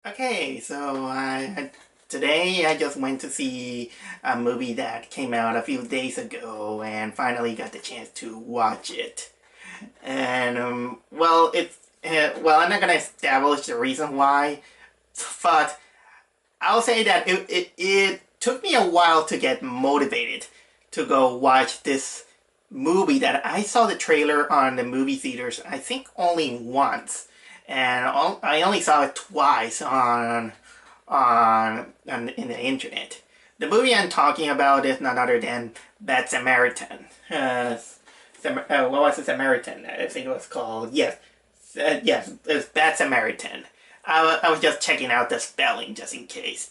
Okay, so today I just went to see a movie that came out a few days ago and finally got the chance to watch it. And I'm not gonna establish the reason why, but I'll say that it took me a while to get motivated to go watch this movie that I saw the trailer on the movie theaters, I think only once. And I only saw it twice on in the internet. The movie I'm talking about is none other than Bad Samaritan. What was the Samaritan? I think it was called. Yes, it's Bad Samaritan. I was just checking out the spelling just in case.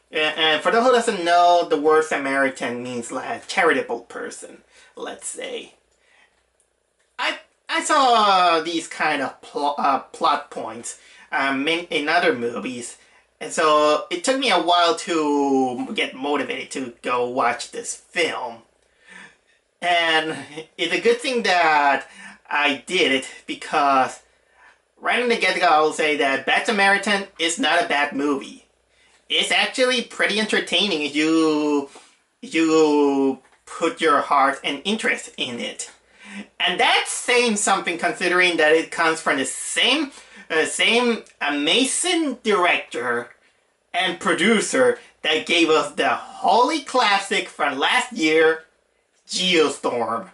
And for those who doesn't know, the word Samaritan means like charitable person, let's say. I saw these kind of plot points in other movies, and so it took me a while to get motivated to go watch this film. And it's a good thing that I did it because right in the get-go I'll say that Bad Samaritan is not a bad movie. It's actually pretty entertaining if you put your heart and interest in it. And that's saying something considering that it comes from the same amazing director and producer that gave us the holy classic from last year, Geostorm.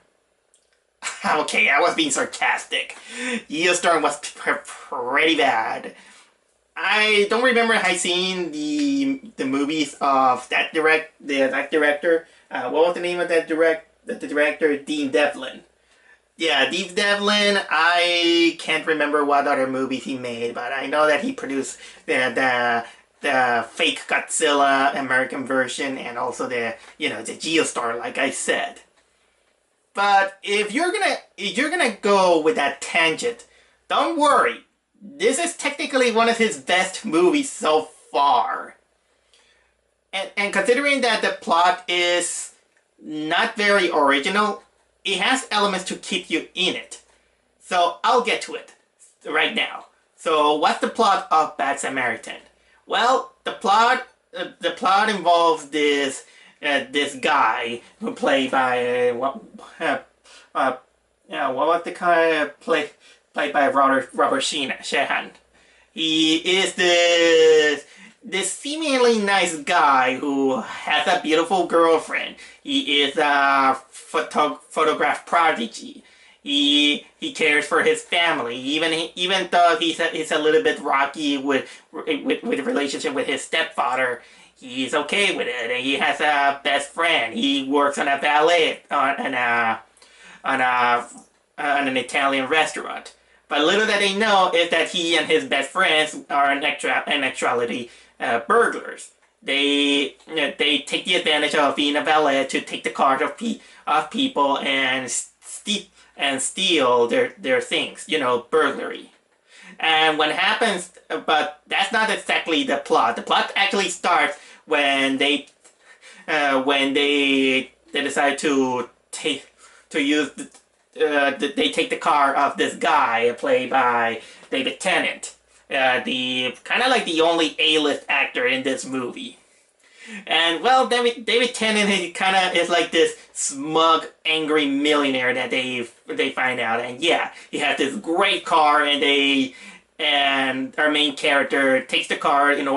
Okay, I was being sarcastic. Geostorm was pretty bad. I don't remember I seen the movies of that director. What was the name of the director? Dean Devlin. Yeah, Dean Devlin, I can't remember what other movies he made, but I know that he produced the fake Godzilla American version and also the Geostar, like I said. But if you're gonna go with that tangent, don't worry. This is technically one of his best movies so far. And considering that the plot is not very original, it has elements to keep you in it. So I'll get to it right now. So what's the plot of Bad Samaritan? Well, the plot involves this guy who played by what was the guy played by Robert Sheehan. He is this seemingly nice guy who has a beautiful girlfriend. He is a photograph prodigy. He cares for his family, even though he's a little bit rocky with the relationship with his stepfather. He's okay with it, and he has a best friend. He works on a valet on an Italian restaurant. But little that they know is that he and his best friends are in actuality burglars. They take the advantage of being a valet to take the cars of people and steal their things. Burglary. And what happens, but that's not exactly the plot. The plot actually starts when they decide to use they take the car of this guy played by David Tennant, the kind of like the only A-list actor in this movie. And well, David Tennant is like this smug, angry millionaire that they find out, and yeah, he has this great car, and our main character takes the car in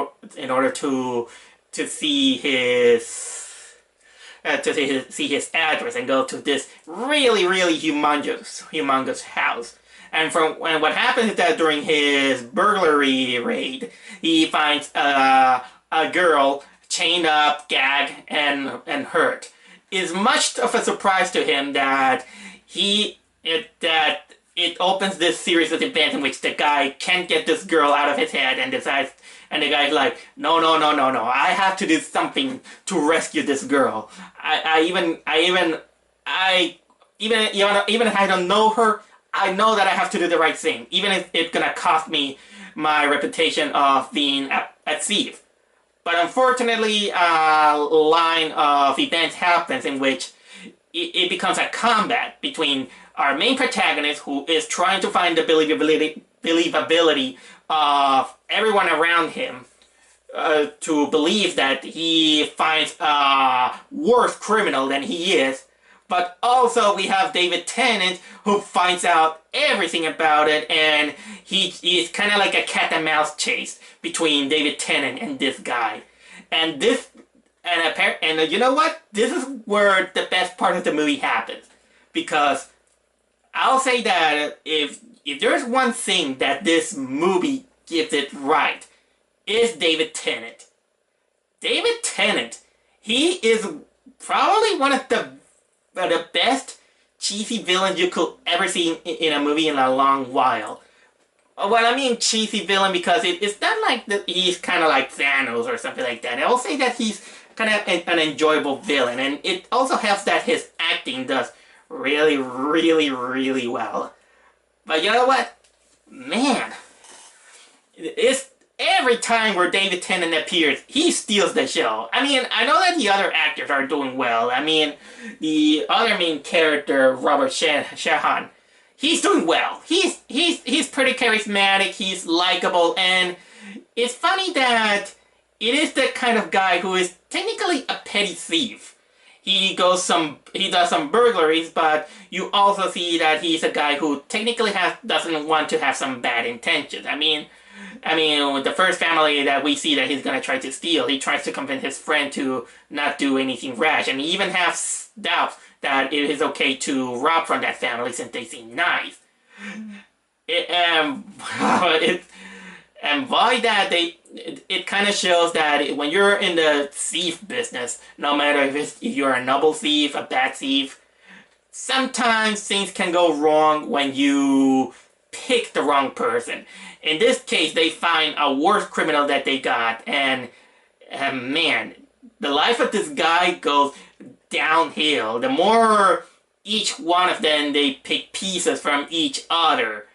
order to see his see his address and go to this really humongous house. And what happens is that during his burglary raid, he finds a girl chained up, gagged, and hurt. It's much of a surprise to him that it opens this series of events in which the guy can't get this girl out of his head and decides. And the guy's like, no, I have to do something to rescue this girl. Even if I don't know her, I know that I have to do the right thing, even if it's gonna cost me my reputation of being a thief. But unfortunately, a line of events happens in which it becomes a combat between our main protagonist, who is trying to find the believability of everyone around him to believe that he finds a worse criminal than he is. But also we have David Tennant, who finds out everything about it, and he's kind of like a cat and mouse chase between David Tennant and this guy. And you know what? This is where the best part of the movie happens, because I'll say that if there's one thing that this movie gets it right, is David Tennant. David Tennant, he is probably one of the best cheesy villains you could ever see in a movie in a long while. Well, I mean cheesy villain because it's not like that he's kind of like Thanos or something like that. I will say that he's kind of an enjoyable villain, and it also helps that his acting does really, really, really well. But you know what? Man, it's every time where David Tennant appears, he steals the show. I mean, I know that the other actors are doing well. I mean, the other main character, Robert Sheehan, he's doing well. He's pretty charismatic, he's likable, and it's funny that it is the kind of guy who is technically a petty thief. He does some burglaries, but you also see that he's a guy who technically doesn't want to have some bad intentions. I mean, with the first family that we see that he's gonna try to steal, he tries to convince his friend to not do anything rash, and he even has doubts that it is okay to rob from that family since they seem nice. And by that, it kind of shows that when you're in the thief business, no matter if you're a noble thief, a bad thief, sometimes things can go wrong when you pick the wrong person. In this case, they find a worse criminal that they got, and man, the life of this guy goes downhill. The more each one of them they pick pieces from each other,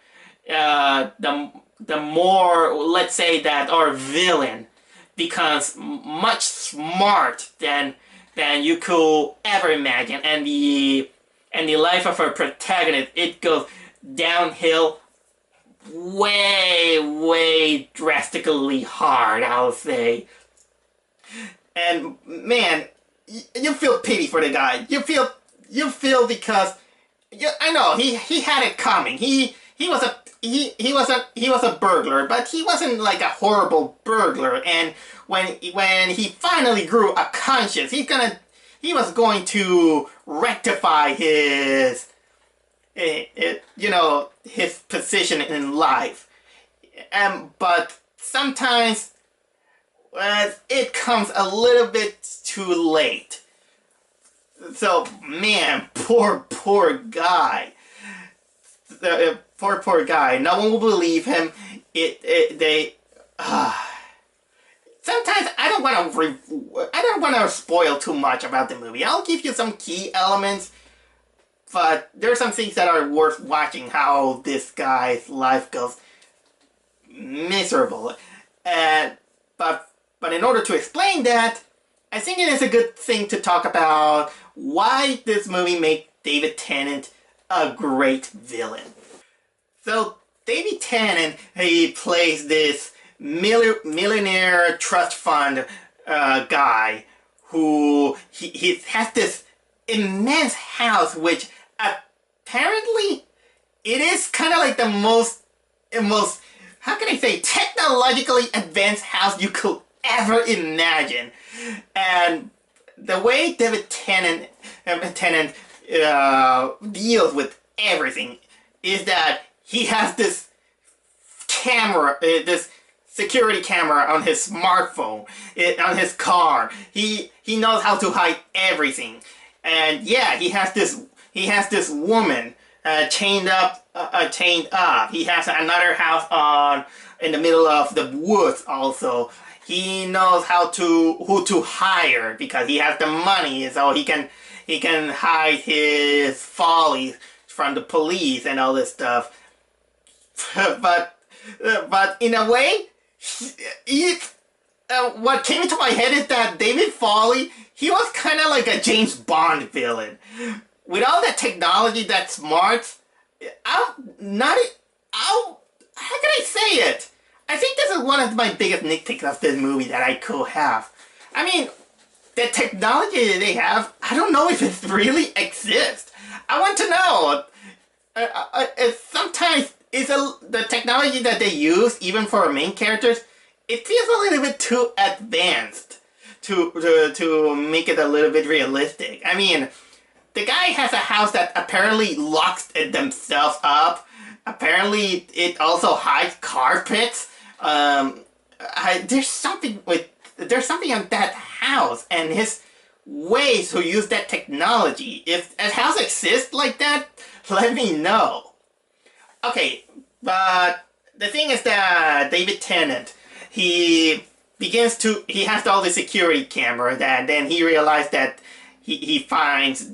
the more, let's say, that our villain becomes much smart than you could ever imagine, and the life of our protagonist, it goes downhill way drastically hard, I'll say. And man, you feel pity for the guy. You feel because I know he had it coming. He was a burglar, but he wasn't like a horrible burglar. And when he finally grew a conscience, he was going to rectify his his position in life. But sometimes it comes a little bit too late. So man, poor guy. Poor guy. No one will believe him. Sometimes I don't want to spoil too much about the movie. I'll give you some key elements, but there are some things that are worth watching. How this guy's life goes miserable, but in order to explain that, I think it is a good thing to talk about why this movie made David Tennant a great villain. So David Tennant, he plays this millionaire trust fund guy who he has this immense house, which apparently it is kind of like the most how can I say, technologically advanced house you could ever imagine. And the way David Tennant deals with everything is that he has this camera, this security camera on his smartphone, on his car. He knows how to hide everything. And yeah, he has this woman chained up. He has another house in the middle of the woods also. He knows who to hire because he has the money, so he can hide his follies from the police and all this stuff. but in a way, what came into my head is that David Foley, he was kind of like a James Bond villain. With all that technology, that smarts, I how can I say it? I think this is one of my biggest nitpicks of this movie that I could have. I mean, the technology that they have, I don't know if it really exists. I want to know. Sometimes the technology that they use, even for our main characters, it feels a little bit too advanced to make it a little bit realistic. I mean, the guy has a house that apparently locks it themselves up. Apparently, it also hides carpets. There's something on that house and his ways to use that technology. If a house exists like that, let me know. Okay, but the thing is that David Tennant, he has all the security camera, that then he realized that he finds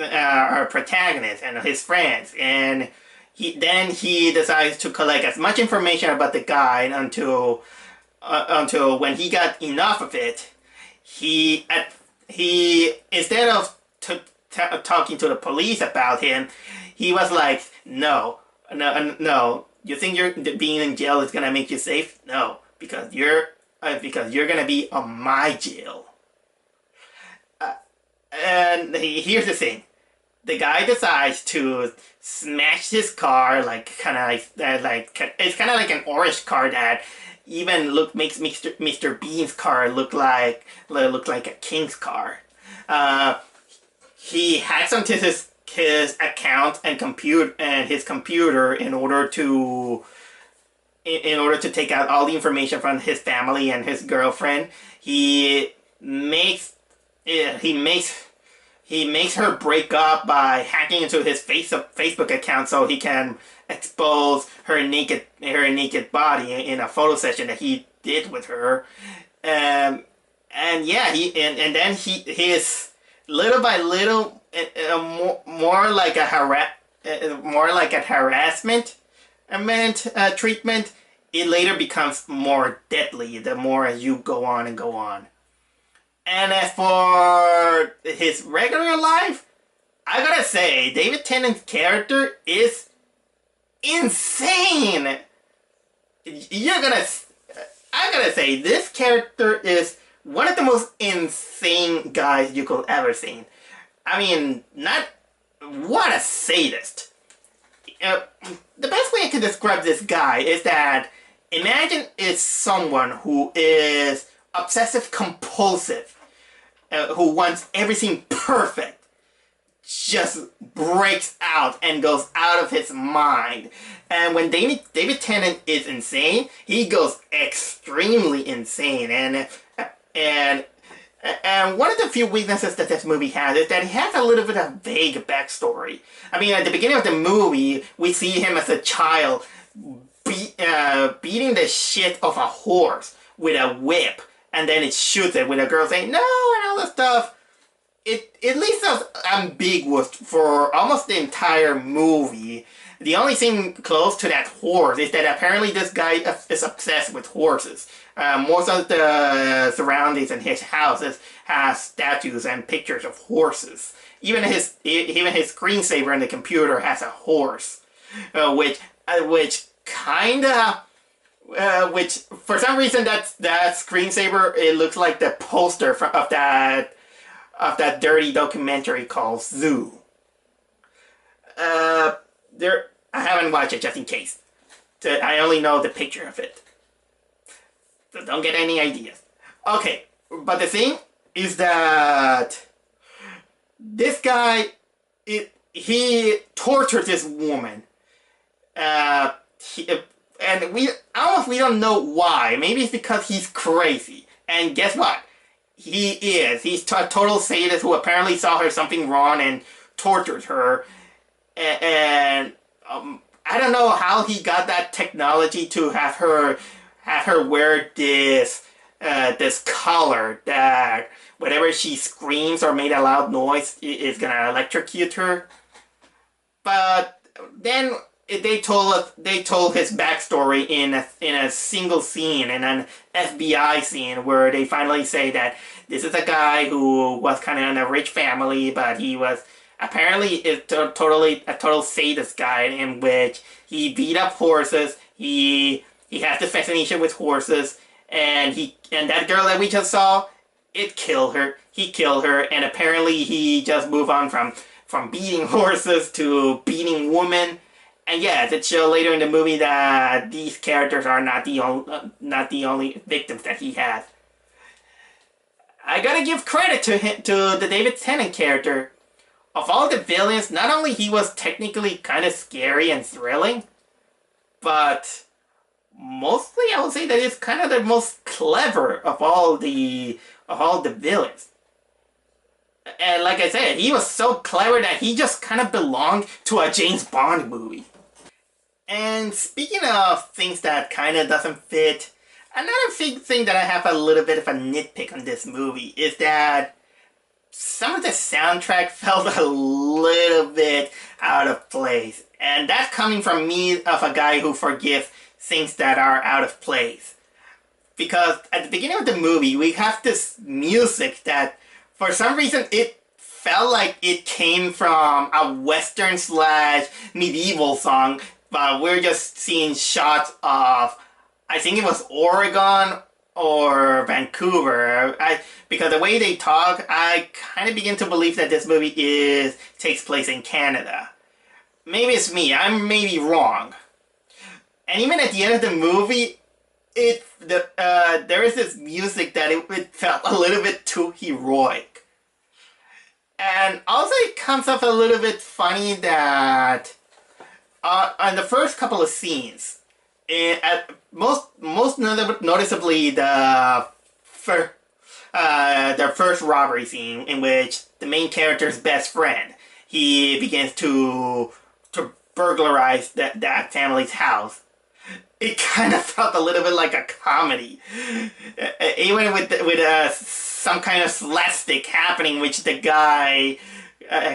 our protagonist and his friends, and he decides to collect as much information about the guy until when he got enough of it, he instead of talking to the police about him, he was like, no. You think being in jail is gonna make you safe? No, because you're gonna be on my jail. And here's the thing: the guy decides to smash his car, it's kind of like an orange car that even makes Mr. Bean's car look like a king's car. He hacks onto his account and his computer in order to take out all the information from his family and his girlfriend. He makes her break up by hacking into his Facebook account so he can expose her naked body in a photo session that he did with her. And yeah, then he is little by little more like a harassment treatment. It later becomes more deadly the more as you go on and go on. And as for his regular life, I gotta say, David Tennant's character is insane. I gotta say, this character is one of the most insane guys you could ever see. I mean, what a sadist. The best way I can describe this guy is that imagine it's someone who is obsessive compulsive, who wants everything perfect, just breaks out and goes out of his mind. And when David Tennant is insane, he goes extremely insane. And one of the few weaknesses that this movie has is that it has a little bit of vague backstory. I mean, at the beginning of the movie, we see him as a child beating the shit off a horse with a whip, and then it shoots it with a girl saying no and all this stuff. It leaves us ambiguous for almost the entire movie. The only thing close to that horse is that apparently this guy is obsessed with horses. Most of the surroundings in his houses has statues and pictures of horses. Even his screensaver in the computer has a horse, which for some reason that screensaver, it looks like the poster of that dirty documentary called Zoo. I haven't watched it, just in case. I only know the picture of it. So don't get any ideas. Okay, but the thing is that this guy, he tortured this woman. And we don't know why. Maybe it's because he's crazy. And guess what? He is. He's a total sadist who apparently saw her something wrong and tortured her. And I don't know how he got that technology to have her wear this collar that whenever she screams or made a loud noise, it's gonna electrocute her. But then they told his backstory in a single scene, in an FBI scene, where they finally say that this is a guy who was kind of in a rich family, but he was apparently a total sadist guy, in which he beat up horses, He has this fascination with horses, and that girl that we just saw, it killed her. He killed her, and apparently he just moved on from beating horses to beating women. And yes, it shows later in the movie that these characters are not the only victims that he had. I gotta give credit to him, to the David Tennant character. Of all the villains, not only he was technically kind of scary and thrilling, but mostly I would say that he's kind of the most clever of all the villains. And like I said, he was so clever that he just kind of belonged to a James Bond movie. And speaking of things that kind of doesn't fit, another thing that I have a little bit of a nitpick on this movie is that some of the soundtrack felt a little bit out of place. And that's coming from me, of a guy who forgives things that are out of place. Because at the beginning of the movie, we have this music that, for some reason, it felt like it came from a western slash medieval song, but we're just seeing shots of, I think it was Oregon or Vancouver. Because the way they talk, I kind of begin to believe that this movie takes place in Canada. Maybe it's me. I'm maybe wrong. And even at the end of the movie, there is this music that it felt a little bit too heroic. And also it comes off a little bit funny that on the first couple of scenes, most noticeably the first robbery scene, in which the main character's best friend, he begins to burglarize that family's house. It kind of felt a little bit like a comedy, even with some kind of slapstick happening, which the guy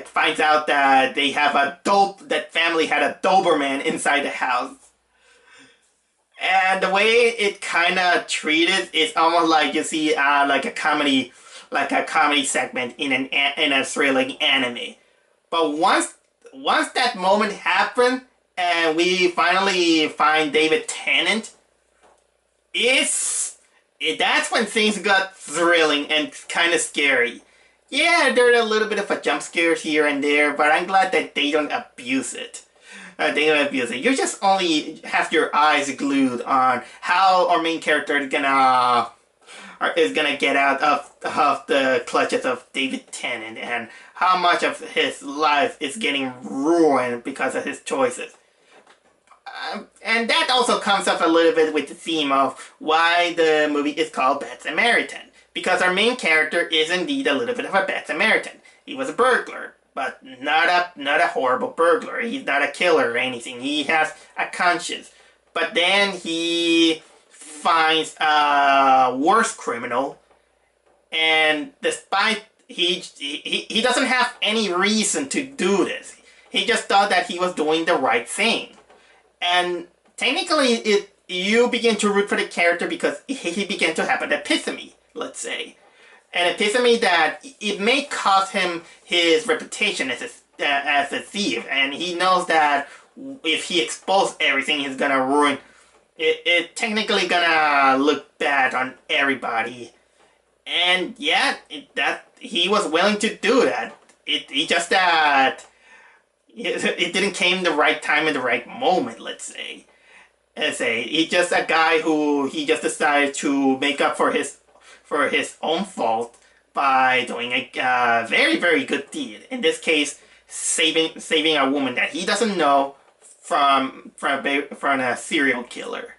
finds out that that family had a Doberman inside the house. And the way it kind of treated is almost like you see like a comedy segment in a thrilling anime. But once that moment happened and we finally find David Tennant, that's when things got thrilling and kind of scary. Yeah, there are a little bit of a jump scares here and there, but I'm glad that they don't abuse it. You just only have your eyes glued on how our main character is gonna get out of the clutches of David Tennant, and how much of his life is getting ruined because of his choices. And that also comes up a little bit with the theme of why the movie is called Bad Samaritan. Because our main character is indeed a little bit of a Bad Samaritan. He was a burglar, but not a horrible burglar. He's not a killer or anything. He has a conscience. But then he finds a worse criminal, and despite he doesn't have any reason to do this. He just thought that he was doing the right thing. And technically, you begin to root for the character because he began to have an epiphany, let's say. An epiphany that it may cost him his reputation as a thief. And he knows that if he exposes everything, he's gonna ruin it. Technically gonna look bad on everybody. And yeah, that he was willing to do that. It just that it didn't came the right time and the right moment, let's say. He's just a guy who he just decided to make up for his own fault by doing a very, very good deed. In this case, saving a woman that he doesn't know from a serial killer.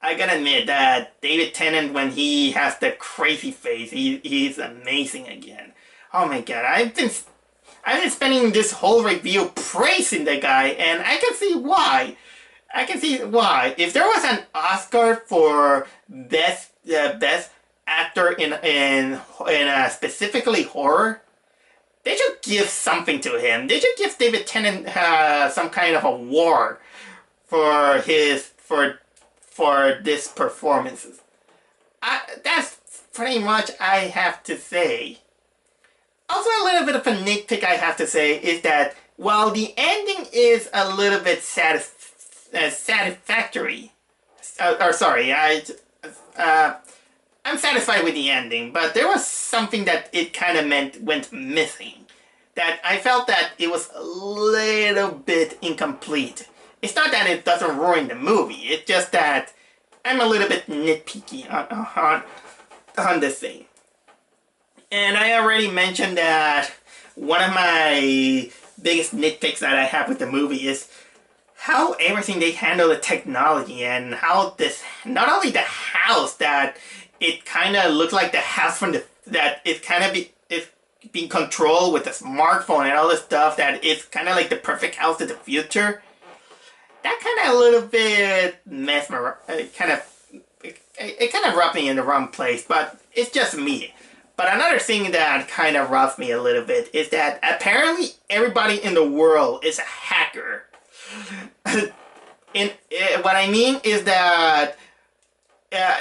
I gotta admit that David Tennant, when he has the crazy face, he's amazing again. Oh my god, I've been spending this whole review praising the guy, and I can see why. If there was an Oscar for best actor in specifically horror, they should give something to him. They should give David Tennant some kind of award for this performances. That's pretty much I have to say. Also, a little bit of a nitpick I have to say is that while the ending is a little bit satisfactory, or sorry, I'm satisfied with the ending, but there was something that it kind of went missing. That I felt that it was a little bit incomplete. It's not that it doesn't ruin the movie. It's just that I'm a little bit nitpicky on this thing. And I already mentioned that one of my biggest nitpicks that I have with the movie is how everything they handle the technology, and how this, not only the house, that it kind of looks like the house from that it kind of is being controlled with a smartphone and all this stuff, that it's kind of like the perfect house of the future. That kind of a little bit it kind of rubbed me in the wrong place, but it's just me. But another thing that kind of rubs me a little bit is that apparently everybody in the world is a hacker. What I mean is that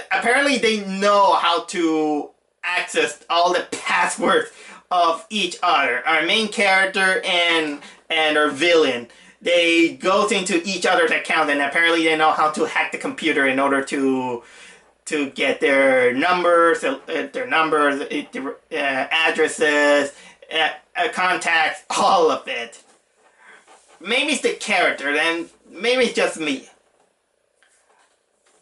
apparently they know how to access all the passwords of each other. Our main character and our villain. They go into each other's account, and apparently they know how to hack the computer in order to get their numbers, addresses, contacts, all of it. Maybe it's the character, then maybe it's just me.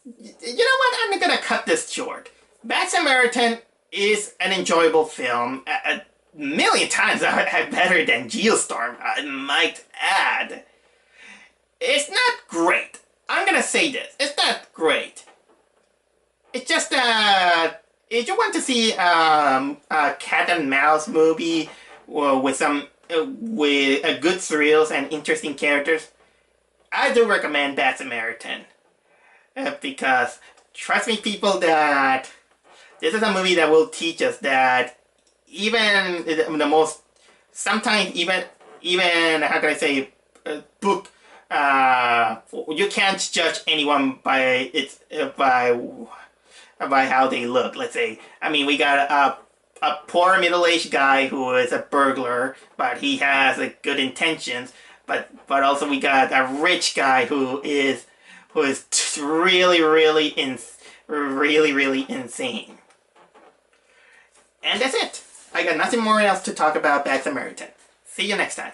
You know what? I'm gonna cut this short. Bad Samaritan is an enjoyable film, a million times better than Geostorm, I might add. It's not great. I'm gonna say this. It's not great. It's just that if you want to see a cat and mouse movie with a good thrills and interesting characters, I do recommend Bad Samaritan. Because trust me, people, that this is a movie that will teach us that even the most, sometimes even how can I say, book, you can't judge anyone by how they look. Let's say, I mean, we got a poor middle-aged guy who is a burglar, but he has good intentions. But also we got a rich guy who is really insane. And that's it. I got nothing more else to talk about Bad Samaritan. See you next time.